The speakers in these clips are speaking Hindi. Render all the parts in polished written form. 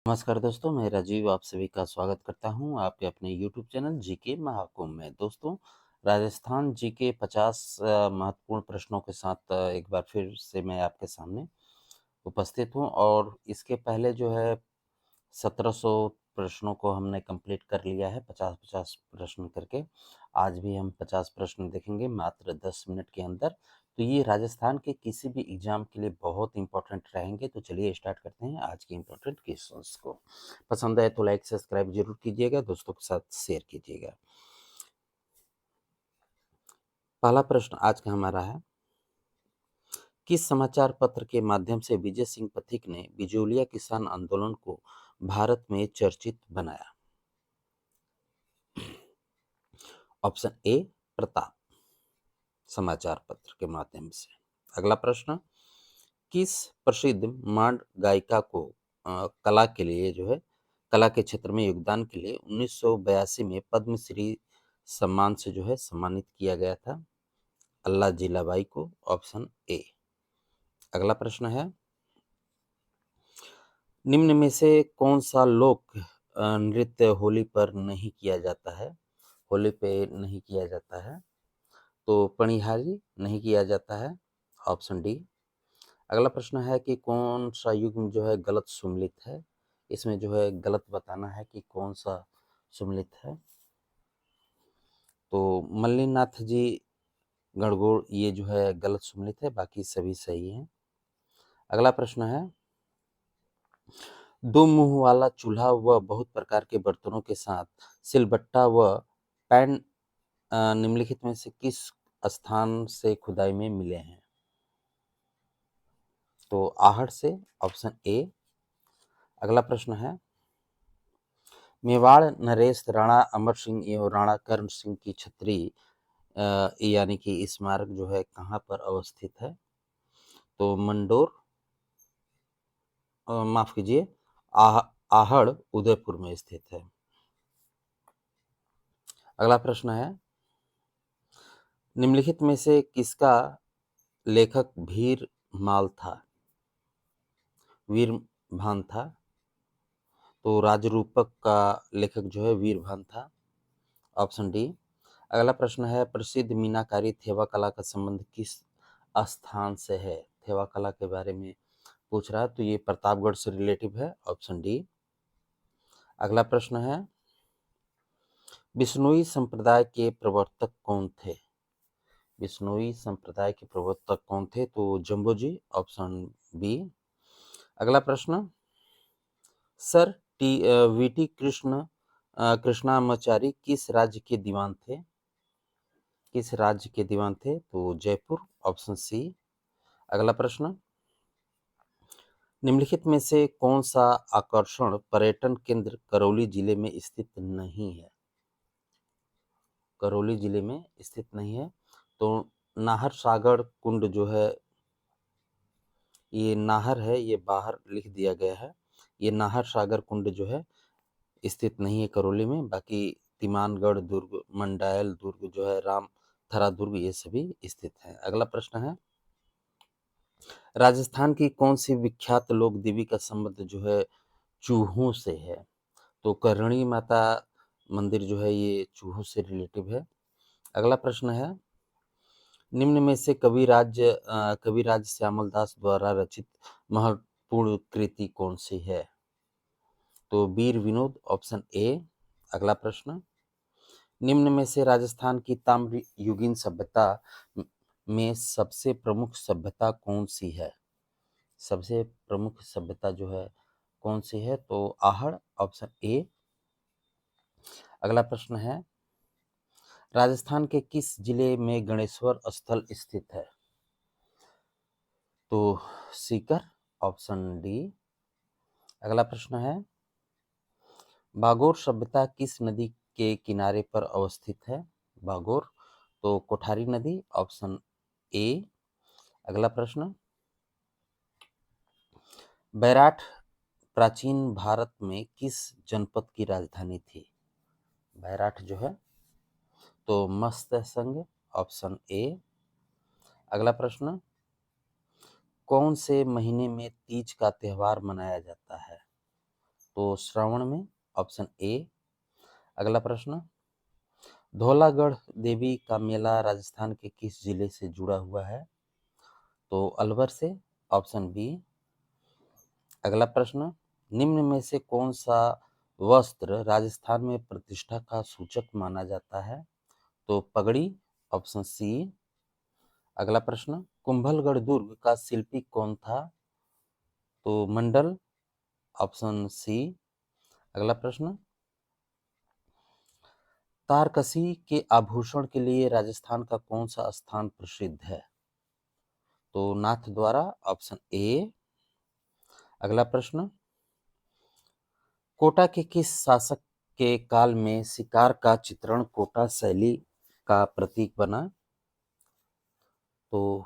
नमस्कार दोस्तों, मैं राजीव आप सभी का स्वागत करता हूं आपके अपने यूट्यूब चैनल जीके महाकुंभ में। दोस्तों, राजस्थान जीके 50 महत्वपूर्ण प्रश्नों के साथ एक बार फिर से मैं आपके सामने उपस्थित हूं और इसके पहले जो है 1700 प्रश्नों को हमने कंप्लीट कर लिया है 50-50 प्रश्न करके। आज भी हम 50 प्रश्न देखेंगे मात्र 10 मिनट के अंदर। तो ये राजस्थान के किसी भी एग्जाम के लिए बहुत इंपॉर्टेंट रहेंगे। तो चलिए स्टार्ट करते हैं आज के इंपॉर्टेंट क्वेश्चंस को। पसंद आए तो लाइक सब्सक्राइब जरूर कीजिएगा, दोस्तों के साथ शेयर कीजिएगा। पहला प्रश्न आज का हमारा है, किस समाचार पत्र के माध्यम से विजय सिंह पथिक ने बिजोलिया किसान आंदोलन को भारत में चर्चित बनाया? ऑप्शन ए, प्रताप समाचार पत्र के माध्यम से। अगला प्रश्न, किस प्रसिद्ध मांड गायिका को कला के लिए जो है कला के क्षेत्र में योगदान के लिए 1982 में पद्मश्री सम्मान से जो है सम्मानित किया गया था? अल्लाह जिलाबाई को, ऑप्शन ए। अगला प्रश्न है, निम्न में से कौन सा लोक नृत्य होली पर नहीं किया जाता है? होली पे नहीं किया जाता है तो पणिहारी नहीं किया जाता है, ऑप्शन डी। अगला प्रश्न है कि कौन सा युग्म जो है गलत सुमेलित है? इसमें जो है गलत बताना है कि कौन सा सुमेलित है। तो मल्लिनाथ जी गणगौर ये जो है गलत सुमेलित है, बाकी सभी सही हैं। अगला प्रश्न है, दो मुंह वाला चूल्हा व बहुत प्रकार के बर्तनों के साथ सिलबट्टा व पैन निम्नलिखित में से किस स्थान से खुदाई में मिले हैं? तो आहड़ से, ऑप्शन ए। अगला प्रश्न है, मेवाड़ नरेश राणा अमर सिंह एवं राणा कर्ण सिंह की छत्री यानी कि स्मारक जो है कहाँ पर अवस्थित है? तो मंडोर, माफ कीजिए, आहड़ उदयपुर में स्थित है। अगला प्रश्न है, निम्नलिखित में से किसका लेखक वीर माल था? वीर भान था। तो राजरूपक का लेखक जो है वीरभान था, ऑप्शन डी। अगला प्रश्न है, प्रसिद्ध मीनाकारी थेवा कला का संबंध किस स्थान से है? थेवा कला के बारे में पूछ रहा है, तो ये प्रतापगढ़ से रिलेटिव है, ऑप्शन डी। अगला प्रश्न है, बिश्नोई संप्रदाय के प्रवर्तक कौन थे? बिश्नोई संप्रदाय के प्रवर्तक कौन थे? तो जम्बो जी, ऑप्शन बी। अगला प्रश्न, सर वीटी कृष्णामाचारी किस राज्य के दीवान थे? किस राज्य के दीवान थे? तो जयपुर, ऑप्शन सी। अगला प्रश्न, निम्नलिखित में से कौन सा आकर्षण पर्यटन केंद्र करौली जिले में स्थित नहीं है? करौली जिले में स्थित नहीं है। तो नाहर सागर कुंड जो है, ये नाहर है, ये बाहर लिख दिया गया है। ये नाहर सागर कुंड जो है स्थित नहीं है करौली में, बाकी तिमानगढ़ दुर्ग, मंडायल दुर्ग जो है, रामथरा दुर्ग, ये सभी स्थित है। अगला प्रश्न है, राजस्थान की कौन सी विख्यात लोक देवी का संबंध जो है चूहों से है? तो करणी माता मंदिर जो है ये चूहों से रिलेटिव है। अगला प्रश्न है, निम्न में से कविराज श्यामल दास द्वारा रचित महत्वपूर्ण कृति कौन सी है? तो वीर विनोद, ऑप्शन ए। अगला प्रश्न, निम्न में से राजस्थान की ताम्र युगीन सभ्यता में सबसे प्रमुख सभ्यता कौन सी है? सबसे प्रमुख सभ्यता जो है कौन सी है? तो आहड़, ऑप्शन ए। अगला प्रश्न है, राजस्थान के किस जिले में गणेश्वर स्थल स्थित है? तो सीकर, ऑप्शन डी। अगला प्रश्न है, बागोर सभ्यता किस नदी के किनारे पर अवस्थित है? बागोर, तो कोठारी नदी, ऑप्शन ए। अगला प्रश्न, बैराठ प्राचीन भारत में किस जनपद की राजधानी थी? बैराठ जो है, तो मत्स्य संघ, ऑप्शन ए। अगला प्रश्न, कौन से महीने में तीज का त्योहार मनाया जाता है? तो श्रावण में, ऑप्शन ए। अगला प्रश्न, धौलागढ़ देवी का मेला राजस्थान के किस जिले से जुड़ा हुआ है? तो अलवर से, ऑप्शन बी। अगला प्रश्न, निम्न में से कौन सा वस्त्र राजस्थान में प्रतिष्ठा का सूचक माना जाता है? तो पगड़ी, ऑप्शन सी। अगला प्रश्न, कुंभलगढ़ दुर्ग का शिल्पी कौन था? तो मंडल, ऑप्शन सी। अगला प्रश्न, तारकसी के आभूषण के लिए राजस्थान का कौन सा स्थान प्रसिद्ध है? तो नाथद्वारा, ऑप्शन ए। अगला प्रश्न, कोटा के किस शासक के काल में शिकार का चित्रण कोटा शैली का प्रतीक बना? तो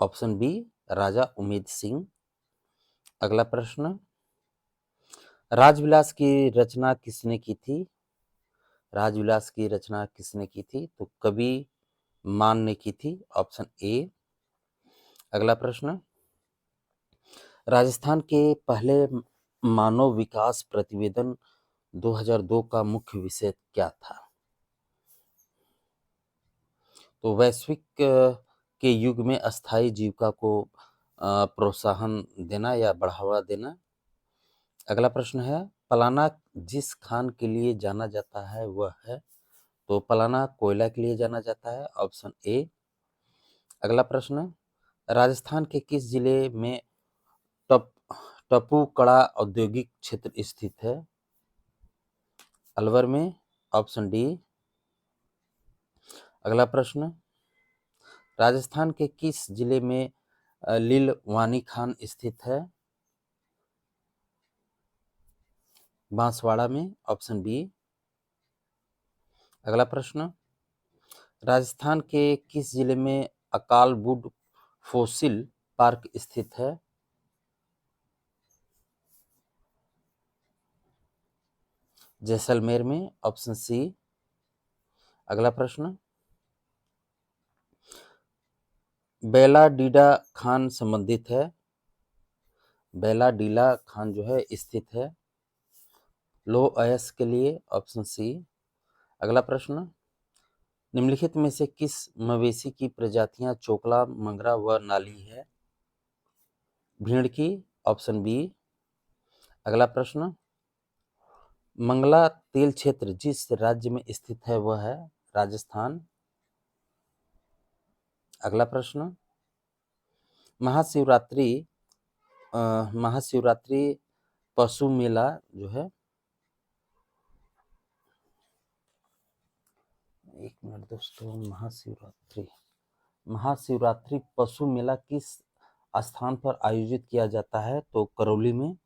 ऑप्शन बी, राजा उमेद सिंह। अगला प्रश्न, राजविलास की रचना किसने की थी? राजविलास की रचना किसने की थी? तो कवि मान ने की थी, ऑप्शन ए। अगला प्रश्न, राजस्थान के पहले मानव विकास प्रतिवेदन 2002 का मुख्य विषय क्या था? तो वैश्विक के युग में अस्थायी जीविका को प्रोत्साहन देना या बढ़ावा देना। अगला प्रश्न है, पलाना जिस खान के लिए जाना जाता है वह है? तो पलाना कोयला के लिए जाना जाता है, ऑप्शन ए। अगला प्रश्न, राजस्थान के किस जिले में टप टपुकड़ा औद्योगिक क्षेत्र स्थित है? अलवर में, ऑप्शन डी। अगला प्रश्न, राजस्थान के किस जिले में लीलवानी खान स्थित है? बांसवाड़ा में, ऑप्शन बी। अगला प्रश्न, राजस्थान के किस जिले में अकाल वुड फोसिल पार्क स्थित है? जैसलमेर में, ऑप्शन सी। अगला प्रश्न, बेला डीडा खान संबंधित है? बेला डीला खान जो है स्थित है लोह अयस्क के लिए, ऑप्शन सी। अगला प्रश्न, निम्नलिखित में से किस मवेशी की प्रजातियां चोकला, मंगरा व नाली है? भीड़ की, ऑप्शन बी। अगला प्रश्न, मंगला तेल क्षेत्र जिस राज्य में स्थित है वह है? राजस्थान। अगला प्रश्न, महाशिवरात्रि महाशिवरात्रि पशु मेला जो है, एक मिनट दोस्तों, महाशिवरात्रि पशु मेला किस स्थान पर आयोजित किया जाता है? तो करौली में।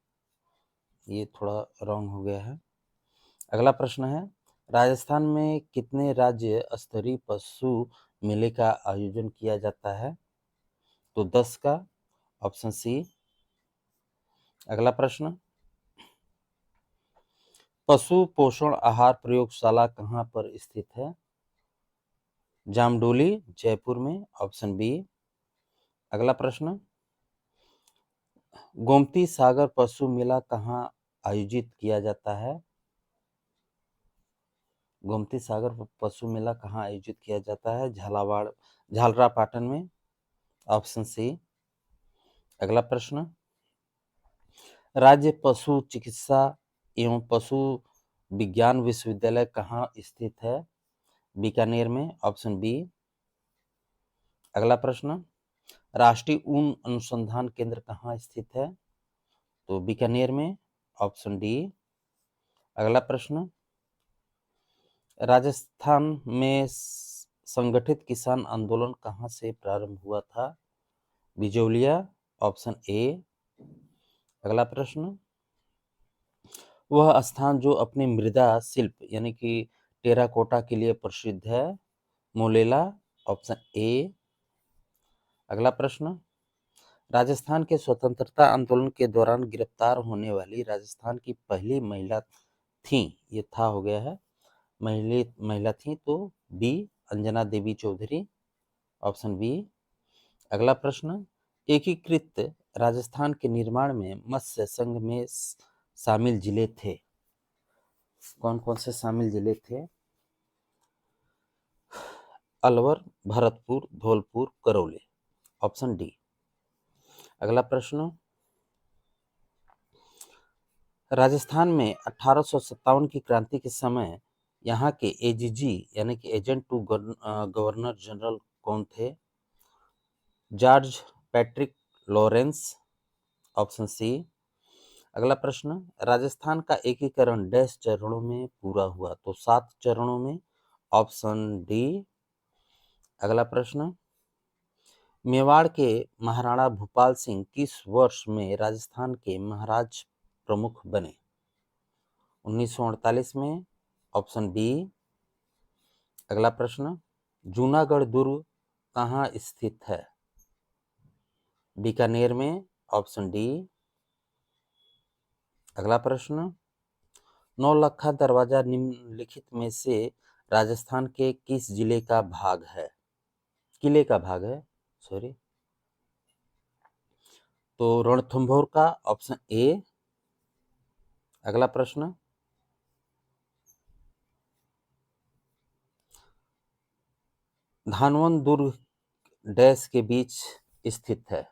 ये थोड़ा रॉन्ग हो गया है। अगला प्रश्न है, राजस्थान में कितने राज्य स्तरीय पशु मेले का आयोजन किया जाता है? तो 10 का, ऑप्शन सी। अगला प्रश्न, पशु पोषण आहार प्रयोगशाला कहाँ पर स्थित है? जामडोली, जयपुर में, ऑप्शन बी। अगला प्रश्न, गोमती सागर पशु मेला कहाँ आयोजित किया जाता है? गोमती सागर पशु मेला कहाँ आयोजित किया जाता है? झालावाड़, झालरापाटन में, ऑप्शन सी। अगला प्रश्न, राज्य पशु चिकित्सा एवं पशु विज्ञान विश्वविद्यालय कहाँ स्थित है? बीकानेर में, ऑप्शन बी। अगला प्रश्न, राष्ट्रीय ऊन अनुसंधान केंद्र कहाँ स्थित है? तो बीकानेर में, ऑप्शन डी। अगला प्रश्न, राजस्थान में संगठित किसान आंदोलन कहाँ से प्रारंभ हुआ था? Bijolia, option A. अगला प्रश्न, वह स्थान जो अपने मृदा शिल्प यानी कि टेराकोटा के लिए प्रसिद्ध है? Molela, option A. अगला प्रश्न, राजस्थान के स्वतंत्रता आंदोलन के दौरान गिरफ्तार होने वाली राजस्थान की पहली महिला थी? ये था हो गया है, महिला थी, तो बी, अंजना देवी चौधरी, ऑप्शन बी। अगला प्रश्न, एकीकृत राजस्थान के निर्माण में मत्स्य संघ में शामिल जिले थे? कौन-कौन से शामिल जिले थे? अलवर, भरतपुर, धौलपुर, करौली। Option D. अगला प्रश्न, राजस्थान में 1857 की क्रांति के समय यहाँ के एजीजी यानी कि एजेंट टू गवर्नर जनरल कौन थे? George Patrick Lawrence. Option C. अगला प्रश्न, राजस्थान का एकीकरण डैश चरणों में पूरा हुआ? तो 7 चरणों में। Option D. अगला प्रश्न, मेवाड़ के महाराणा भूपाल सिंह किस वर्ष में राजस्थान के महाराज प्रमुख बने? 1948 में। Option B. अगला प्रश्न, जूनागढ़ दुर्ग कहाँ स्थित है? बीकानेर में। Option D. अगला प्रश्न, नौलखा दरवाजा निम्नलिखित में से राजस्थान के किस जिले का भाग है? किले का भाग है, सॉरी। तो रणथंभौर का। Option A. अगला प्रश्न, धानवन दुर्ग डैश के बीच स्थित है?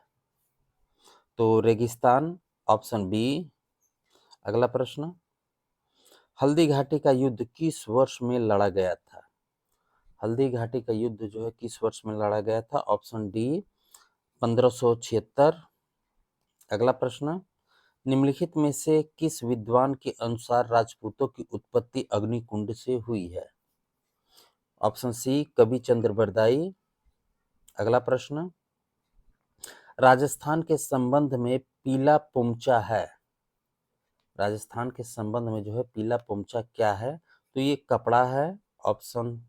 तो रेगिस्तान। Option B. अगला प्रश्न, हल्दी घाटी का युद्ध किस वर्ष में लड़ा गया था? हल्दी घाटी का युद्ध जो है किस वर्ष में लड़ा गया था? Option D 1576। अगला प्रश्न, निम्नलिखित में से किस विद्वान के अनुसार राजपूतों की उत्पत्ति अग्निकुंड से हुई है? ऑप्शन सी कवि चंद्र बरदाई। अगला प्रश्न, राजस्थान के संबंध में पीला पोमचा है? राजस्थान के संबंध में जो है पीला पोमचा क्या है? तो ये कपड़ा है। Option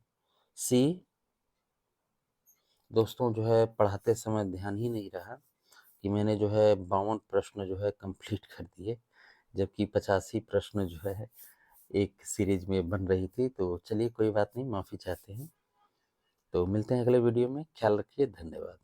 C. दोस्तों जो है पढ़ाते समय ध्यान ही नहीं रहा कि मैंने जो है 52 प्रश्न जो है कंप्लीट कर दिए, जबकि 85 प्रश्न जो है एक सीरीज में बन रही थी। तो चलिए कोई बात नहीं, माफ़ी चाहते हैं। तो मिलते हैं अगले वीडियो में। ख्याल रखिए। धन्यवाद।